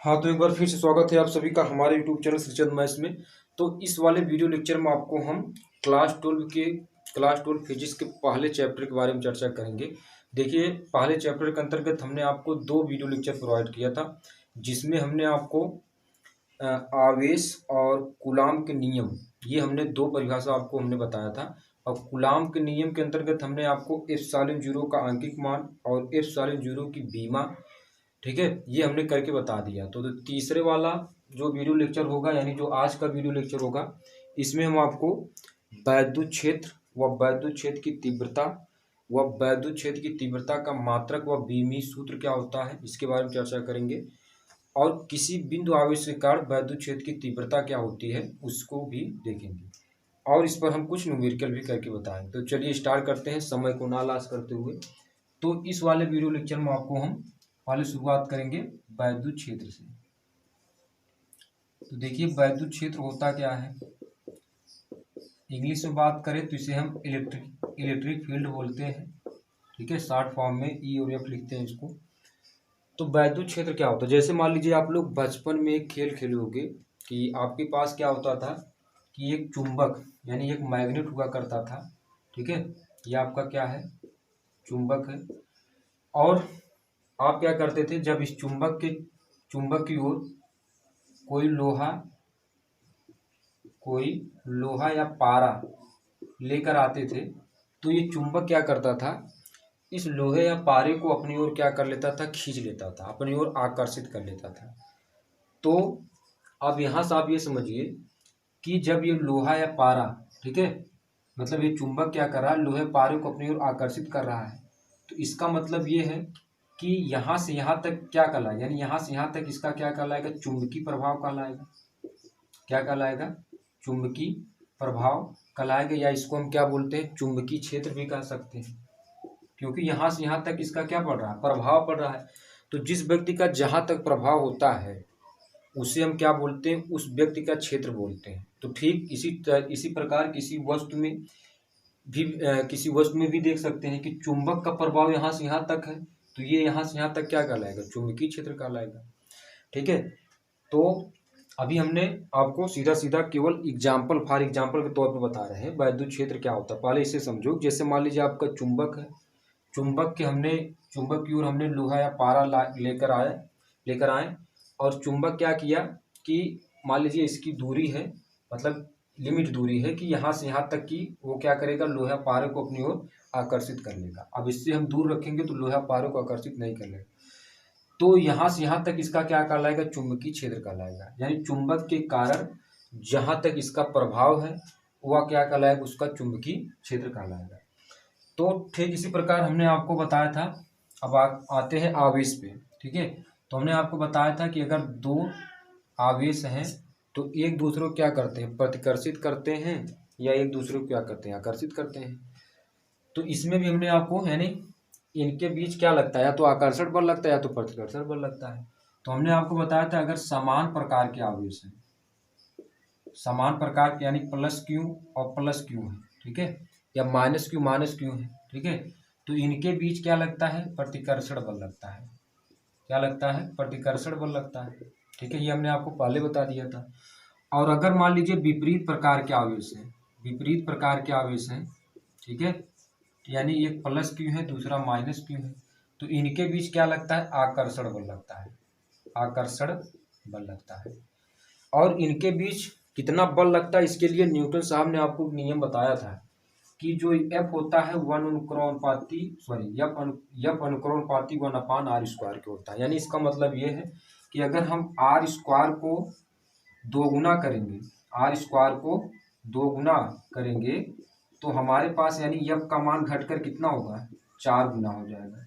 हाँ, तो एक बार फिर से स्वागत है आप सभी का हमारे यूट्यूब चैनल श्रीचंद मैथ्स में। तो इस वाले वीडियो लेक्चर में आपको हम क्लास 12 फिजिक्स के पहले चैप्टर के बारे में चर्चा करेंगे। देखिए, पहले चैप्टर के अंतर्गत हमने आपको 2 वीडियो लेक्चर प्रोवाइड किया था, जिसमें हमने आपको आवेश और कूलाम के नियम, ये हमने 2 परिभाषा आपको हमने बताया था। और कूलाम के नियम के अंतर्गत हमने आपको एप्सिलॉन जीरो का आंकिक मान और एप्सिलॉन जीरो की बीमा, ठीक है, ये हमने करके बता दिया। तो तीसरे वाला जो वीडियो लेक्चर होगा, यानी जो आज का वीडियो लेक्चर होगा, इसमें हम आपको वैद्युत क्षेत्र व वैद्युत क्षेत्र की तीव्रता व वैद्युत क्षेत्र की तीव्रता का मात्रक व बीमी सूत्र क्या होता है, इसके बारे में चर्चा करेंगे। और किसी बिंदु आवेश के कारण वैद्युत क्षेत्र की तीव्रता क्या होती है, उसको भी देखेंगे। और इस पर हम कुछ न्यूमेरिकल भी करके बताएंगे। तो चलिए स्टार्ट करते हैं, समय को ना लॉस करते हुए। तो इस वाले वीडियो लेक्चर में आपको हम पहले शुरुआत करेंगे वैद्युत क्षेत्र से। तो देखिए, वैद्युत क्षेत्र होता क्या है, इंग्लिश में बात करें तो इसे हम इलेक्ट्रिक फील्ड बोलते हैं, ठीक है। शॉर्ट फॉर्म में ई और एफ लिखते हैं इसको। तो वैद्युत क्षेत्र क्या होता है, जैसे मान लीजिए आप लोग बचपन में एक खेल खेले होंगे कि आपके पास क्या होता था कि एक चुंबक यानी एक मैग्नेट हुआ करता था, ठीक है। ये आपका क्या है, चुंबक है। और आप क्या करते थे, जब इस चुंबक की ओर कोई लोहा या पारा लेकर आते थे, तो ये चुंबक क्या करता था, इस लोहे या पारे को अपनी ओर क्या कर लेता था, खींच लेता था, अपनी ओर आकर्षित कर लेता था। तो अब यहाँ से आप ये समझिए कि जब ये लोहा या पारा, ठीक है, मतलब ये चुंबक क्या कर रहा है, लोहे पारे को अपनी ओर आकर्षित कर रहा है। तो इसका मतलब ये है कि यहाँ से यहाँ तक क्या कहलाएगा, यानी यहाँ से यहाँ तक इसका क्या कहलाएगा, चुंबकीय प्रभाव कहलाएगा। क्या कहलाएगा, चुंबकीय प्रभाव कहलाएगा, या इसको हम क्या बोलते हैं, चुंबकीय क्षेत्र भी कह सकते हैं, क्योंकि यहाँ से यहाँ तक इसका क्या पड़ रहा है, प्रभाव पड़ रहा है। तो जिस व्यक्ति का जहाँ तक प्रभाव होता है उसे हम क्या बोलते हैं, उस व्यक्ति का क्षेत्र बोलते हैं। तो ठीक इसी प्रकार किसी वस्तु में भी देख सकते हैं कि चुंबक का प्रभाव यहाँ से यहाँ तक है, तो ये यहाँ से यहाँ तक क्या कहलाएगा, चुंबकीय क्षेत्र कहलाएगा, ठीक है। तो अभी हमने आपको सीधा सीधा केवल फॉर एग्जाम्पल के तौर पर बता रहे हैं वैद्युत क्षेत्र क्या होता है। पहले इसे समझो। जैसे मान लीजिए आपका चुंबक है, चुंबक की ओर हमने लोहा या पारा लेकर आए, और चुंबक क्या किया कि मान लीजिए इसकी दूरी है, मतलब लिमिट दूरी है कि यहाँ से यहाँ तक की वो क्या करेगा, लोहा पारे को अपनी ओर आकर्षित कर लेगा। अब इससे हम दूर रखेंगे तो लोहा पारे को आकर्षित नहीं कर लेगा। तो यहाँ से यहाँ तक इसका क्या कहलाएगा, चुंबकीय क्षेत्र कहलाएगा। यानी चुंबक के कारण जहाँ तक इसका प्रभाव है वह क्या कहलाएगा, उसका चुंबकीय क्षेत्र कहलाएगा। तो ठीक इसी प्रकार हमने आपको बताया था। अब आते हैं आवेश पे, ठीक है। तो हमने आपको बताया था कि अगर 2 आवेश हैं तो एक दूसरे को क्या करते हैं, प्रतिकर्षित करते हैं, या एक दूसरे को क्या करते हैं, आकर्षित करते हैं। तो इसमें भी हमने आपको, यानी इनके बीच क्या लगता है, या तो आकर्षण बल लगता है या तो प्रतिकर्षण बल लगता है। तो हमने आपको बताया था अगर समान प्रकार के आवेश हैं, समान प्रकार के यानी प्लस क्यू और प्लस क्यू है, ठीक है, या माइनस क्यू है, ठीक है, तो इनके बीच क्या लगता है, प्रतिकर्षण बल लगता है। क्या लगता है, प्रतिकर्षण बल लगता है, ठीक है। ये हमने आपको पहले बता दिया था। और अगर मान लीजिए विपरीत प्रकार के आवेश हैं, ठीक है, यानी एक प्लस क्यू है दूसरा माइनस क्यू है, तो इनके बीच क्या लगता है, आकर्षण बल लगता है, आकर्षण बल लगता है। और इनके बीच कितना बल लगता है, इसके लिए न्यूटन साहब ने आपको नियम बताया था कि जो एफ होता है एफ अनुक्रमणपाती 1/r² के होता है। यानी इसका मतलब ये है कि अगर हम r² को दोगुना करेंगे तो हमारे पास यानी एफ का मान घटकर कितना होगा, 4 गुना हो जाएगा।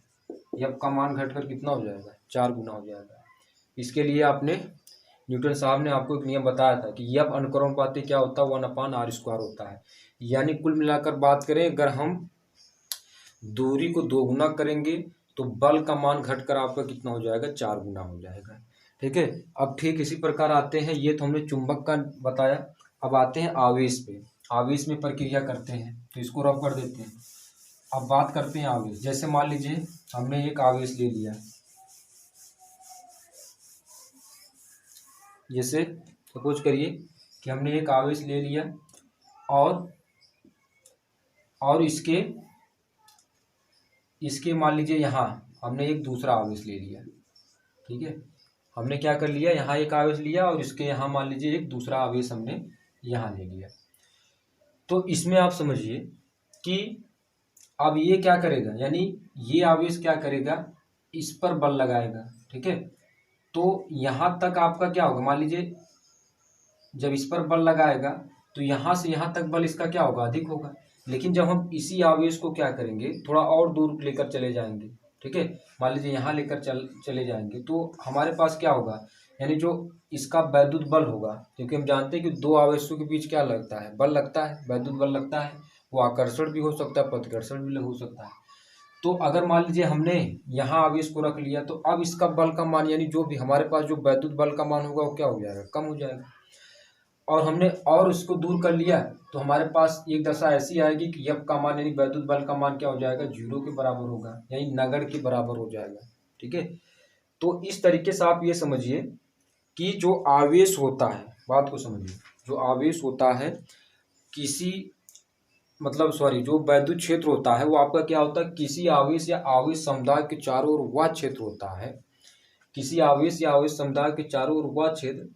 एफ का मान घटकर कितना हो जाएगा, 4 गुना हो जाएगा। इसके लिए आपने न्यूटन साहब ने आपको एक नियम बताया था कि एफ अनुक्रमणपाती क्या होता है, 1/r² होता है। यानी कुल मिलाकर बात करें, अगर हम दूरी को 2 गुना करेंगे तो बल का मान घटकर आपका कितना हो जाएगा, 4 गुना हो जाएगा, ठीक है। अब ठीक इसी प्रकार आते हैं, ये तो हमने चुंबक का बताया। अब आते हैं आवेश पे। आवेश में प्रक्रिया करते हैं, तो इसको रफ कर देते हैं। अब बात करते हैं आवेश। जैसे मान लीजिए हमने एक आवेश ले लिया, जैसे सपोज करिए कि हमने एक आवेश ले लिया और इसके मान लीजिए यहाँ हमने एक दूसरा आवेश ले लिया। ठीक है, हमने क्या कर लिया, यहाँ एक आवेश लिया और इसके यहाँ मान लीजिए एक दूसरा आवेश हमने यहाँ ले लिया। तो इसमें आप समझिए कि अब ये क्या करेगा, यानी ये आवेश क्या करेगा, इस पर बल लगाएगा। ठीक है, तो यहाँ तक आपका क्या होगा, मान लीजिए जब इस पर बल लगाएगा तो यहाँ से यहाँ तक बल इसका क्या होगा, अधिक होगा। लेकिन जब हम इसी आवेश को क्या करेंगे, थोड़ा और दूर लेकर चले जाएंगे, ठीक है, मान लीजिए यहाँ लेकर चले जाएंगे, तो हमारे पास क्या होगा, यानी जो इसका वैद्युत बल होगा, क्योंकि हम जानते हैं कि दो आवेशों के बीच क्या लगता है, बल लगता है, वैद्युत बल लगता है। वो आकर्षण भी हो सकता है, प्रतिकर्षण भी हो सकता है। तो अगर मान लीजिए हमने यहाँ आवेश को रख लिया, तो अब इसका बल का मान, यानी जो भी हमारे पास जो वैद्युत बल का मान होगा वो क्या हो जाएगा, कम हो जाएगा। और हमने और उसको दूर कर लिया तो हमारे पास एक दशा ऐसी आएगी कि F का मान, यानी वैद्युत बल का मान क्या हो जाएगा, 0 के बराबर होगा, यानी नगण्य के बराबर हो जाएगा। ठीक है, तो इस तरीके से आप ये समझिए कि जो आवेश होता है, बात को समझिए, जो आवेश होता है जो वैद्युत क्षेत्र होता है वो आपका क्या होता है, किसी आवेश या आवेश समुदाय के चारों ओर वह क्षेत्र होता है, किसी आवेश या आवेश समुदाय के चारों ओर वह क्षेत्र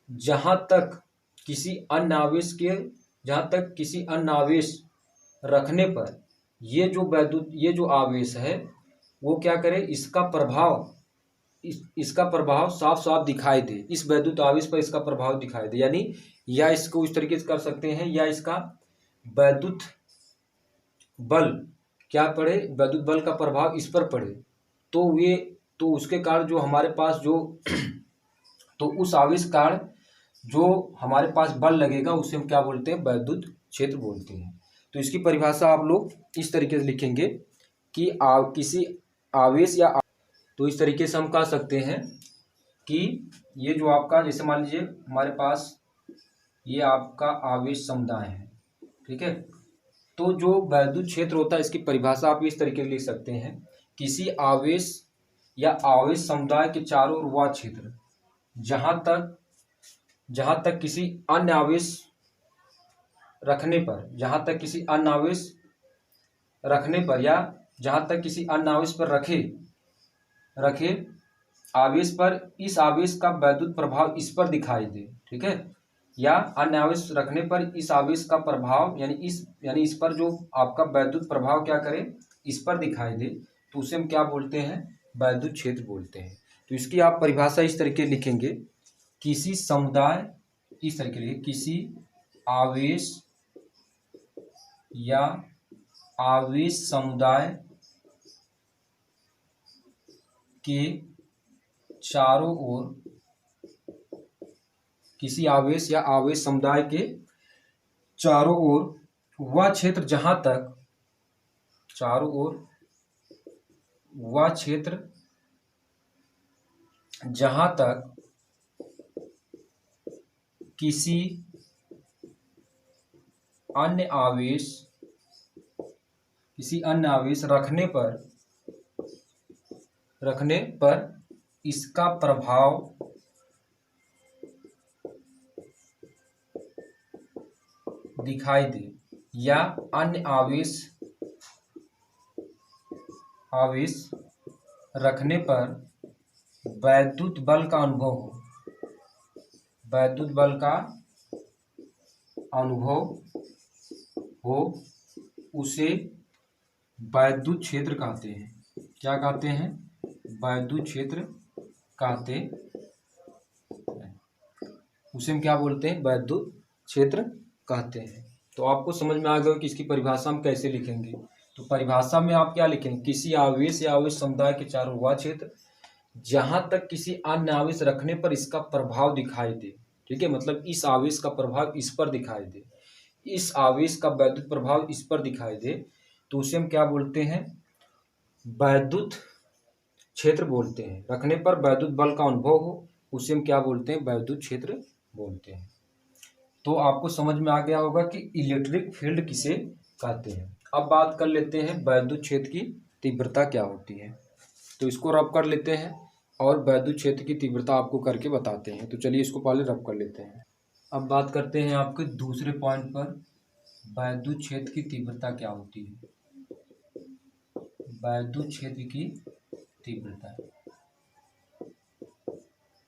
जहाँ तक किसी अन्य आवेश रखने पर ये जो आवेश है वो क्या करे, इसका प्रभाव साफ साफ दिखाई दे, इस वैद्युत आवेश पर इसका प्रभाव दिखाई दे। यानी या इसको इस तरीके से कर सकते हैं, या इसका वैद्युत बल क्या पड़े, वैद्युत बल का प्रभाव इस पर पड़े, तो उसके कारण जो हमारे पास तो उस आवेश कारण जो हमारे पास बल लगेगा उसे हम क्या बोलते हैं, वैद्युत क्षेत्र बोलते हैं। तो इसकी परिभाषा आप लोग इस तरीके से लिखेंगे कि किसी आवेश या तो इस तरीके से हम कह सकते हैं कि ये जो आपका, जैसे मान लीजिए हमारे पास ये आपका आवेश समुदाय है। ठीक है, तो जो वैद्युत क्षेत्र होता है इसकी परिभाषा आप इस तरीके से लिख सकते हैं, किसी आवेश या आवेश समुदाय के चारों ओर वह क्षेत्र जहाँ तक किसी अन्य आवेश रखने पर या जहाँ तक किसी अन्य आवेश पर रखे आवेश पर इस आवेश का वैद्युत प्रभाव इस पर दिखाई दे। ठीक है, या अन्य आवेश रखने पर इस आवेश का प्रभाव यानी इस पर जो आपका वैद्युत प्रभाव क्या करे, इस पर दिखाई दे, तो उसे हम क्या बोलते हैं, वैद्युत क्षेत्र बोलते हैं। तो इसकी आप परिभाषा इस तरीके लिखेंगे, किसी समुदाय, इस तरीके लिखिए, किसी आवेश या आवेश समुदाय के चारों ओर, किसी आवेश या आवेश समुदाय के चारों ओर वह क्षेत्र जहाँ तक किसी अन्य आवेश रखने पर इसका प्रभाव दिखाई दे, या अन्य आवेश रखने पर वैद्युत बल का अनुभव हो, उसे वैद्युत क्षेत्र कहते हैं। क्या कहते हैं, वैद्युत क्षेत्र कहते हैं, उसे हम क्या बोलते हैं, वैद्युत क्षेत्र कहते हैं। तो आपको समझ में आ गया कि इसकी परिभाषा हम कैसे लिखेंगे। तो परिभाषा में आप क्या लिखेंगे, किसी आवेश या आवेश समुदाय के चारों वह क्षेत्र जहां तक किसी अन्य आवेश रखने पर इसका प्रभाव दिखाई दे। ठीक है, मतलब इस आवेश का प्रभाव इस पर दिखाई दे, इस आवेश का वैद्युत प्रभाव इस पर दिखाई दे, तो उसे हम क्या बोलते हैं, वैद्युत क्षेत्र बोलते हैं। रखने पर वैद्युत बल का अनुभव हो, उसे हम क्या बोलते हैं, वैद्युत क्षेत्र बोलते हैं। तो आपको समझ में आ गया होगा कि इलेक्ट्रिक फील्ड किसे कहते हैं। अब बात कर लेते हैं वैद्युत क्षेत्र की तीव्रता क्या होती है। तो इसको रब कर लेते हैं और वैद्युत क्षेत्र की तीव्रता आपको करके बताते हैं। तो चलिए इसको पहले रब कर लेते हैं। अब बात करते हैं आपके दूसरे पॉइंट पर, वैद्युत क्षेत्र की तीव्रता क्या होती है। वैद्युत क्षेत्र की तीव्रता,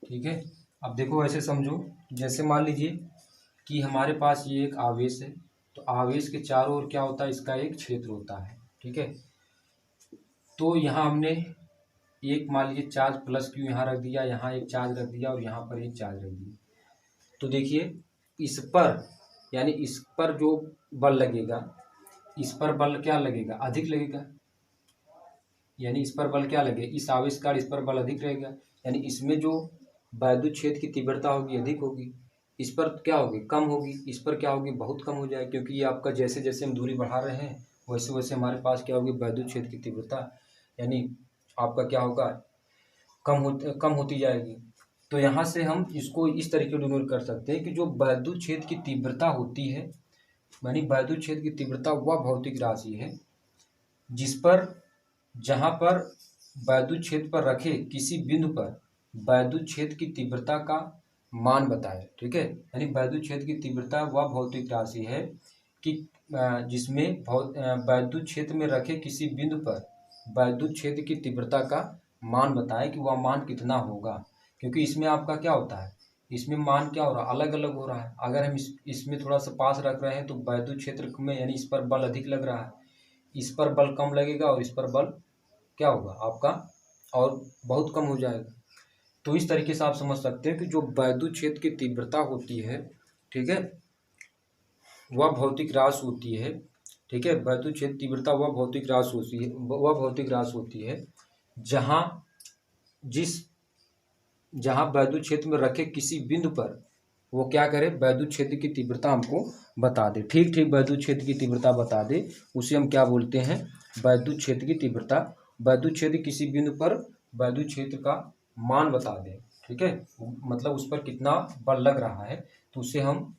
ठीक है। अब देखो ऐसे समझो, जैसे मान लीजिए कि हमारे पास ये एक आवेश है, तो आवेश के चारों ओर क्या होता है, इसका एक क्षेत्र होता है, ठीक है। तो यहाँ हमने एक मान लीजिए चार्ज प्लस क्यू यहाँ रख दिया, यहाँ एक चार्ज रख दिया और यहाँ पर एक चार्ज रख दिया। तो देखिए इस पर, यानी इस पर जो बल लगेगा, इस पर बल क्या लगेगा, अधिक लगेगा। यानी इस पर बल क्या लगे, इस आवेश का इस पर बल अधिक रहेगा, यानी इसमें जो वैद्युत क्षेत्र की तीव्रता होगी अधिक होगी। इस पर क्या होगी, कम होगी। इस पर क्या होगी, बहुत कम हो जाएगी, क्योंकि ये आपका जैसे जैसे हम दूरी बढ़ा रहे हैं वैसे वैसे हमारे पास क्या होगी, वैद्युत क्षेत्र की तीव्रता यानी आपका क्या होगा, कम होती जाएगी। तो यहाँ से हम इसको इस तरीके डिनोट कर सकते हैं कि जो वैद्युत क्षेत्र की तीव्रता होती है, यानी वैद्युत क्षेत्र की तीव्रता वह भौतिक राशि है जिस पर, जहाँ पर वैद्युत क्षेत्र पर रखे किसी बिंदु पर वैद्युत क्षेत्र की तीव्रता का मान बताए, ठीक है। यानी वैद्युत क्षेत्र की तीव्रता वह भौतिक राशि है कि जिसमें वैद्युत क्षेत्र में रखे किसी बिंदु पर वैद्युत क्षेत्र की तीव्रता का मान बताए कि वह मान कितना होगा। क्योंकि इसमें आपका क्या होता है, इसमें मान क्या हो रहा है, अलग अलग हो रहा है। अगर हम इसमें थोड़ा सा पास रख रहे हैं तो वैद्युत क्षेत्र में यानी इस पर बल अधिक लग रहा है, इस पर बल कम लगेगा और इस पर बल क्या होगा आपका और बहुत कम हो जाएगा। तो इस तरीके से आप समझ सकते हैं कि जो वैद्युत क्षेत्र की तीव्रता होती है, ठीक है, वह भौतिक राशि होती है, ठीक है। वैद्युत क्षेत्र तीव्रता वह भौतिक राशि होती है, वह भौतिक राशि होती है जहाँ जहाँ वैद्युत क्षेत्र में रखे किसी बिंदु पर वो क्या करे, वैद्युत क्षेत्र की तीव्रता हमको बता दे। ठीक ठीक वैद्युत क्षेत्र की तीव्रता बता दे, उसे हम क्या बोलते हैं, वैद्युत क्षेत्र की तीव्रता। वैद्युत क्षेत्र किसी बिंदु पर वैद्युत क्षेत्र का मान बता दे, ठीक है, मतलब उस पर कितना बल लग रहा है, तो उसे हम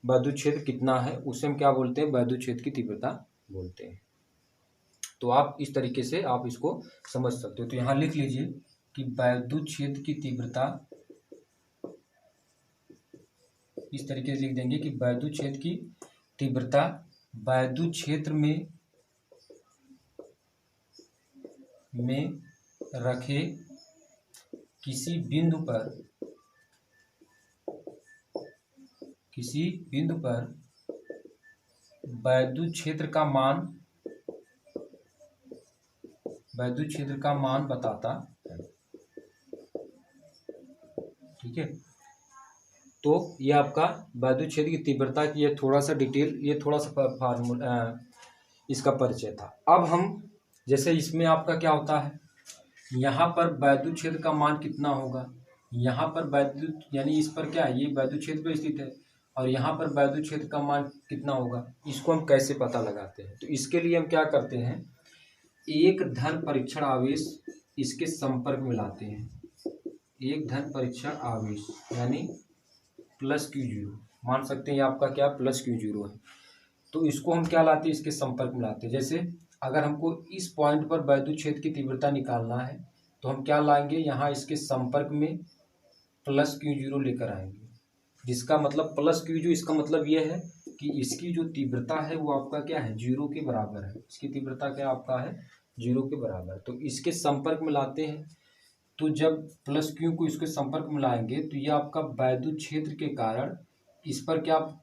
वैद्युत क्षेत्र कितना है उसे हम क्या बोलते हैं, वैद्युत क्षेत्र की तीव्रता बोलते हैं। तो आप इस तरीके से आप इसको समझ सकते हो। तो यहाँ लिख लीजिए कि वैद्युत क्षेत्र की तीव्रता, इस तरीके से लिख देंगे कि वैद्युत क्षेत्र की तीव्रता वैद्युत क्षेत्र में रखे किसी बिंदु पर वैद्युत क्षेत्र का मान बताता है, ठीक है। तो ये आपका वैद्युत क्षेत्र की तीव्रता की ये थोड़ा सा डिटेल, ये थोड़ा सा फार्मूला इसका परिचय था। अब हम जैसे इसमें आपका क्या होता है, यहाँ पर वैद्युत क्षेत्र का मान कितना होगा, यहाँ पर वैद्युत यानी इस पर क्या है, ये वैद्युत क्षेत्र पर स्थित है और यहाँ पर वैद्युत क्षेत्र का मान कितना होगा, इसको हम कैसे पता लगाते हैं। तो इसके लिए हम क्या करते हैं, एक धन परीक्षण आवेश इसके संपर्क में लाते हैं। एक धन परीक्षण आवेश यानी प्लस क्यू जीरो, मान सकते हैं आपका क्या प्लस क्यू जीरो है। तो इसको हम क्या लाते हैं, इसके संपर्क में लाते हैं। जैसे अगर हमको इस पॉइंट पर वैद्युत क्षेत्र की तीव्रता निकालना है तो हम क्या लाएंगे, यहाँ इसके संपर्क में प्लस क्यू जीरो लेकर आएंगे, जिसका मतलब प्लस क्यू जीरो, इसका मतलब यह है कि इसकी जो तीव्रता है वो आपका क्या है, जीरो के बराबर है। इसकी तीव्रता क्या आपका है, जीरो के बराबर। तो इसके संपर्क में लाते हैं, तो जब प्लस क्यू को इसके संपर्क में लाएंगे तो ये आपका वैद्युत क्षेत्र के कारण इस पर क्या,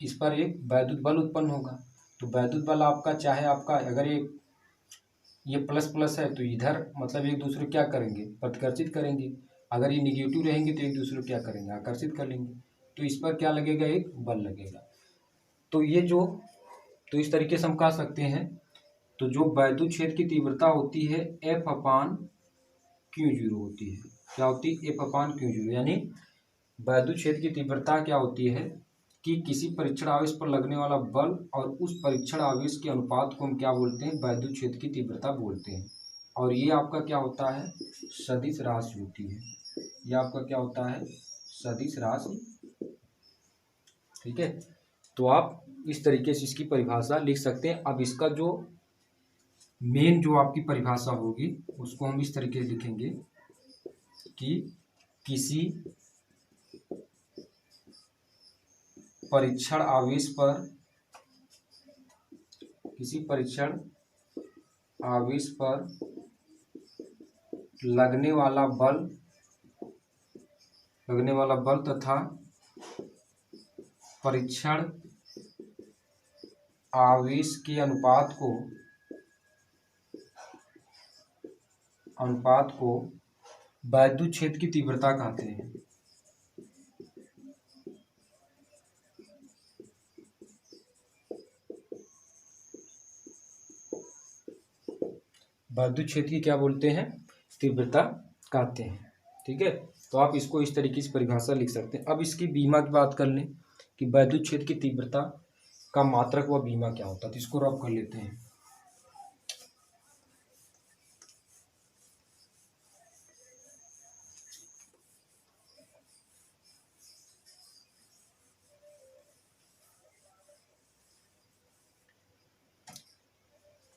इस पर एक वैद्युत बल उत्पन्न होगा। तो वैद्युत बल आपका चाहे आपका अगर ये प्लस प्लस है तो इधर मतलब एक दूसरे क्या करेंगे, प्रतिकर्षित करेंगे। अगर ये निगेटिव रहेंगे तो एक दूसरे को क्या करेंगे, आकर्षित कर लेंगे। तो इस पर क्या लगेगा, एक बल लगेगा। तो ये जो, तो इस तरीके से हम कह सकते हैं, तो जो वैद्युत क्षेत्र की तीव्रता होती है एफ अपान क्यू जीरो होती है। क्या होती है, एफ अपान क्यू जीरो। यानी वैद्युत क्षेत्र की तीव्रता क्या होती है कि किसी परीक्षण आवेश पर लगने वाला बल और उस परीक्षण आवेश के अनुपात को हम क्या बोलते हैं, वैद्युत क्षेत्र की तीव्रता बोलते हैं। और ये आपका क्या होता है, सदिश राशि होती है। ये आपका क्या होता है, सदिश राशि, ठीक है। तो आप इस तरीके से इसकी परिभाषा लिख सकते हैं। अब इसका जो मेन जो आपकी परिभाषा होगी उसको हम इस तरीके से लिखेंगे कि किसी परीक्षण आवेश पर लगने वाला बल तथा परीक्षण आवेश के अनुपात को वैद्युत क्षेत्र की तीव्रता कहते हैं। वैद्युत क्षेत्र की क्या बोलते हैं? तीव्रता कहते हैं। ठीक है, तो आप इसको इस तरीके से परिभाषा लिख सकते हैं। अब इसकी बीमा की बात कर लें कि वैद्युत क्षेत्र की तीव्रता का मात्रक व बीमा क्या होता है, तो इसको रफ कर लेते हैं।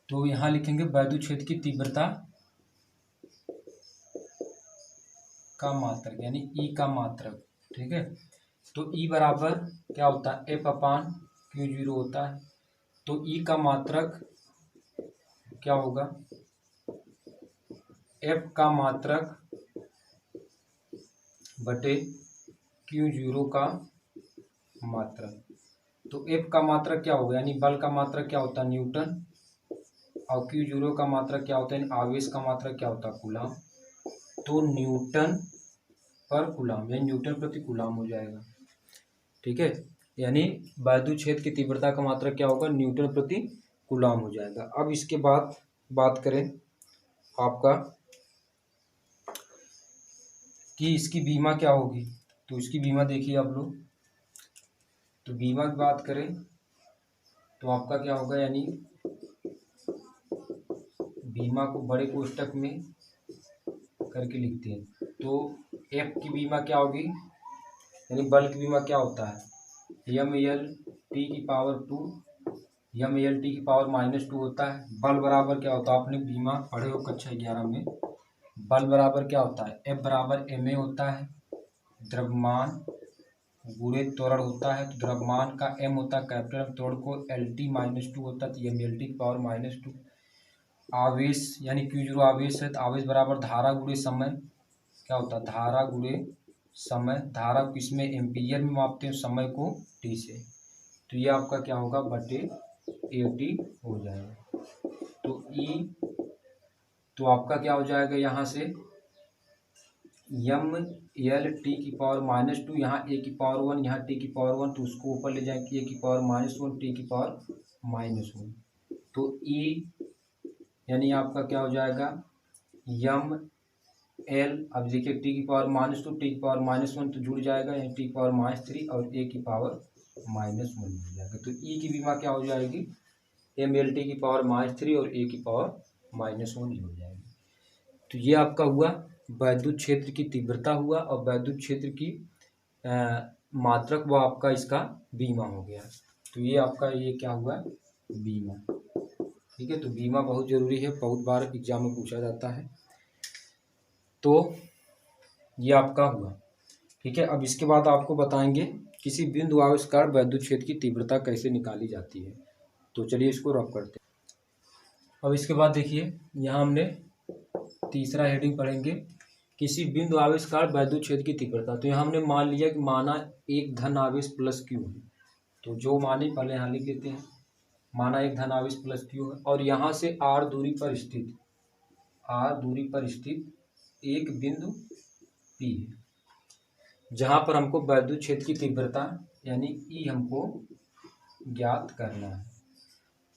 तो यहाँ लिखेंगे वैद्युत क्षेत्र की तीव्रता का मात्रक यानी ई का मात्रक। ठीक है, तो ई बराबर क्या होता है? एफ अपान क्यू जीरो होता है। तो ई का मात्रक क्या होगा? एफ का मात्रक बटे क्यू जीरो का मात्रक। तो एफ का मात्रक क्या होगा? यानी बल का मात्रक क्या होता है? न्यूटन। और क्यू जीरो का मात्रक क्या होता है? आवेश का मात्रक क्या होता है? कूलाम। तो न्यूटन पर कूलाम यानी न्यूटन प्रति कूलाम हो जाएगा। ठीक है, यानी वैद्युत क्षेत्र की तीव्रता का मात्रक क्या होगा? न्यूटन प्रति कूलाम हो जाएगा। अब इसके बाद बात करें आपका कि इसकी बीमा क्या होगी, तो इसकी बीमा देखिए आप लोग। तो बीमा की बात करें तो आपका क्या होगा? यानी बीमा को बड़े कोष्टक में करके लिखते हैं। तो एफ की बीमा क्या होगी? यानी बल की बीमा क्या होता है? यम एल टी की पावर 2 यम एल टी की पावर -2 होता है। बल बराबर क्या होता है? आपने बीमा पढ़े हो कक्षा 11 में। बल बराबर क्या होता है? एफ बराबर एम ए होता है, द्रव्यमान गुणे त्वरण होता है। तो द्रव्यमान का एम होता है कैपिटल, त्वरण को एल टी -2 होता है, तो एम एल टी की पावर -2। आवेश यानी क्यू जीरो आवेश है, तो आवेश बराबर धारा गुणे समय क्या होता है? धारा गुणे समय। धारा किसमें? एम्पीयर में मापते हैं, समय को टी से। तो ये आपका क्या होगा? बटे ए टी हो जाएगा। तो ई तो आपका क्या हो जाएगा? यहाँ से यम एल टी की पावर -2, यहाँ ए की पावर 1, यहाँ टी की पावर 1, तो उसको ऊपर ले जाएंगे, ए की पावर -1, टी की पावर -1। तो ई यानी आपका क्या हो जाएगा? यम एल, अब देखिए टी की पावर -2, टी की पावर -1 तो जुड़ जाएगा, यानी टी की पावर -3 और ए की पावर -1 हो जाएगा। तो ई की बीमा क्या हो जाएगी? एम एल टी की पावर -3 और ए की पावर -1 हो जाएगी। तो ये आपका हुआ वैद्युत क्षेत्र की तीव्रता हुआ, और वैद्युत क्षेत्र की मात्रक व आपका इसका बीमा हो गया। तो ये आपका ये क्या हुआ? बीमा। ठीक है, तो बीमा बहुत जरूरी है, बहुत बार एग्जाम में पूछा जाता है। तो ये आपका हुआ। ठीक है, अब इसके बाद आपको बताएंगे किसी बिंदु आवेशकार वैद्युत क्षेत्र की तीव्रता कैसे निकाली जाती है। तो चलिए इसको रफ करते हैं। अब इसके बाद देखिए, यहाँ हमने तीसरा हेडिंग पढ़ेंगे, किसी बिंदु आवेशकार वैद्युत क्षेत्र की तीव्रता। तो यहाँ हमने मान लिया कि माना एक धन आवेश प्लस क्यू है। तो जो माने पहले यहाँ लिख लेते हैं, माना एक धन आवेश प्लस क्यू है, और यहाँ से आर दूरी पर स्थित एक बिंदु पी है, जहाँ पर हमको वैद्युत क्षेत्र की तीव्रता यानी ई हमको ज्ञात करना है।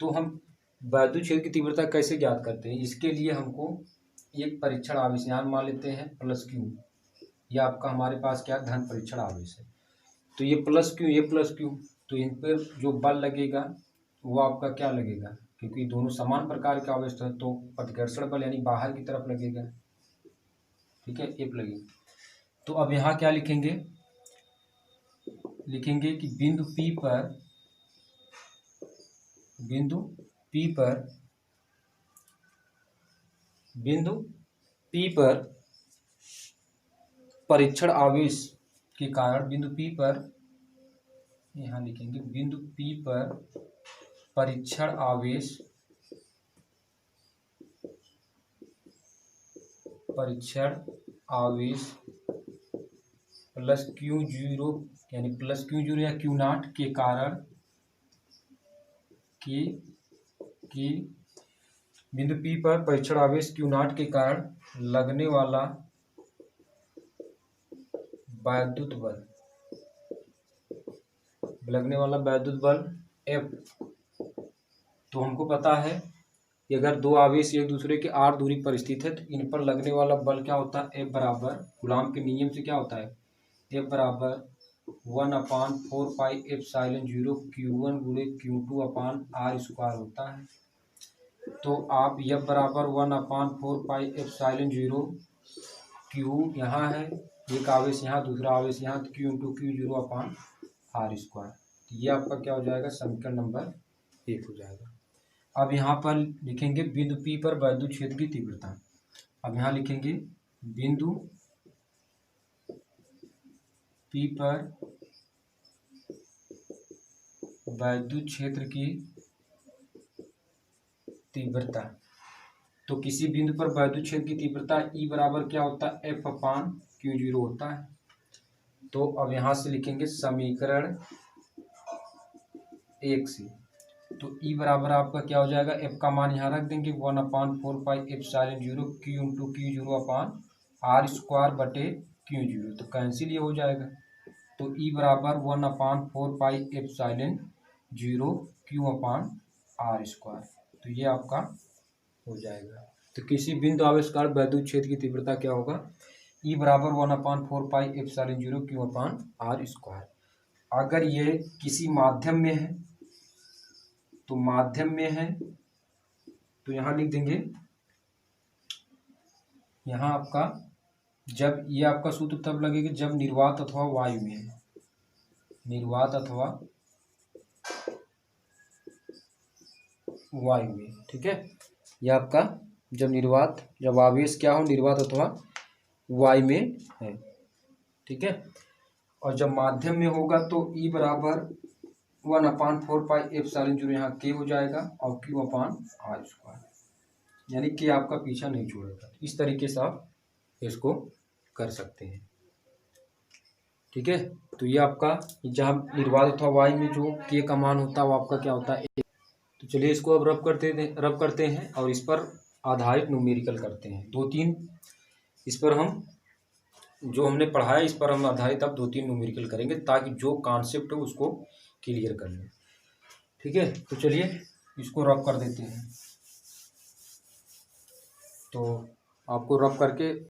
तो हम वैद्युत क्षेत्र की तीव्रता कैसे ज्ञात करते हैं? इसके लिए हमको एक परीक्षण आवेश यहाँ मान लेते हैं प्लस क्यू, यह आपका हमारे पास क्या धन परीक्षण आवेश है। तो ये प्लस क्यू, ये प्लस क्यू, तो इन पर जो बल लगेगा वो आपका क्या लगेगा? क्योंकि दोनों समान प्रकार के आवेश हैं, तो प्रतिकर्षण बल यानी बाहर की तरफ लगेगा। ठीक है, एफ लगेगा। तो अब यहाँ क्या लिखेंगे? लिखेंगे कि बिंदु P पर परीक्षण आवेश के कारण बिंदु P पर, यहाँ लिखेंगे बिंदु P पर परीक्षण आवेश प्लस Q0 यानी प्लस Q0 या Q0 के कारण बिंदु P पर परीक्षण आवेश Q0 के कारण लगने वाला वैद्युत बल F। तो हमको पता है कि अगर दो आवेश एक दूसरे के r दूरी पर स्थित है तो इन पर लगने वाला बल क्या होता है, F बराबर कूलॉम के नियम से क्या होता है, F बराबर 1/4 पाई एप्सिलॉन 0 Q1 गुणे Q2 अपान r स्क्वायर होता है। तो आप F बराबर 1/4 पाई एप्सिलॉन 0 Q यहाँ है, एक आवेश यहाँ, दूसरा आवेश यहाँ, तो Q इंटू Q0 अपान r स्क्वायर। ये आपका क्या हो जाएगा, समीकरण नंबर 1 हो जाएगा। अब यहाँ पर लिखेंगे बिंदु P पर वैद्युत क्षेत्र की तीव्रता। अब यहाँ लिखेंगे बिंदु P पर वैद्युत क्षेत्र की तीव्रता। तो किसी बिंदु पर वैद्युत क्षेत्र की तीव्रता E बराबर क्या होता है, F अपान Q0 होता है। तो अब यहाँ से लिखेंगे समीकरण 1 से, तो E बराबर आपका क्या हो जाएगा, F का मान यहाँ रख देंगे 1/4 pi epsilon 0 Q into Q0 अपान r स्क्वायर बटे Q0, तो कैंसिल ये हो जाएगा। तो E बराबर 1/4 पाई एप्सिलॉन 0 Q अपान r स्क्वायर, तो ये आपका हो जाएगा। तो किसी बिंदु आवेशकार वैद्युत क्षेत्र की तीव्रता क्या होगा, E बराबर 1/4 पाई एप्सिलॉन 0 Q अपान r स्क्वायर। अगर ये किसी माध्यम में है तो यहाँ लिख देंगे, यहाँ आपका जब ये आपका सूत्र तब लगेगा जब निर्वात अथवा वायु में है, ठीक है। यह आपका जब आवेश क्या हो, निर्वात अथवा वायु में है, ठीक है। और जब माध्यम में होगा तो E बराबर 1/4 पाई एप्सिलॉन 0 यहाँ K हो जाएगा और Q अपान r स्क्वायर, यानी K आपका पीछा नहीं छोड़ेगा। इस तरीके से आप इसको कर सकते हैं, ठीक है। तो ये आपका जहाँ निर्वात अथवा वायु में जो K का मान होता है वो आपका क्या होता है। तो चलिए इसको अब रब करते हैं और इस पर आधारित न्यूमेरिकल करते हैं। 2-3 इस पर हम जो हमने पढ़ा है इस पर हम आधारित अब 2-3 न्यूमेरिकल करेंगे ताकि जो कॉन्सेप्ट है उसको क्लियर कर लें, ठीक है। तो चलिए इसको रब कर देते हैं। तो आपको रब करके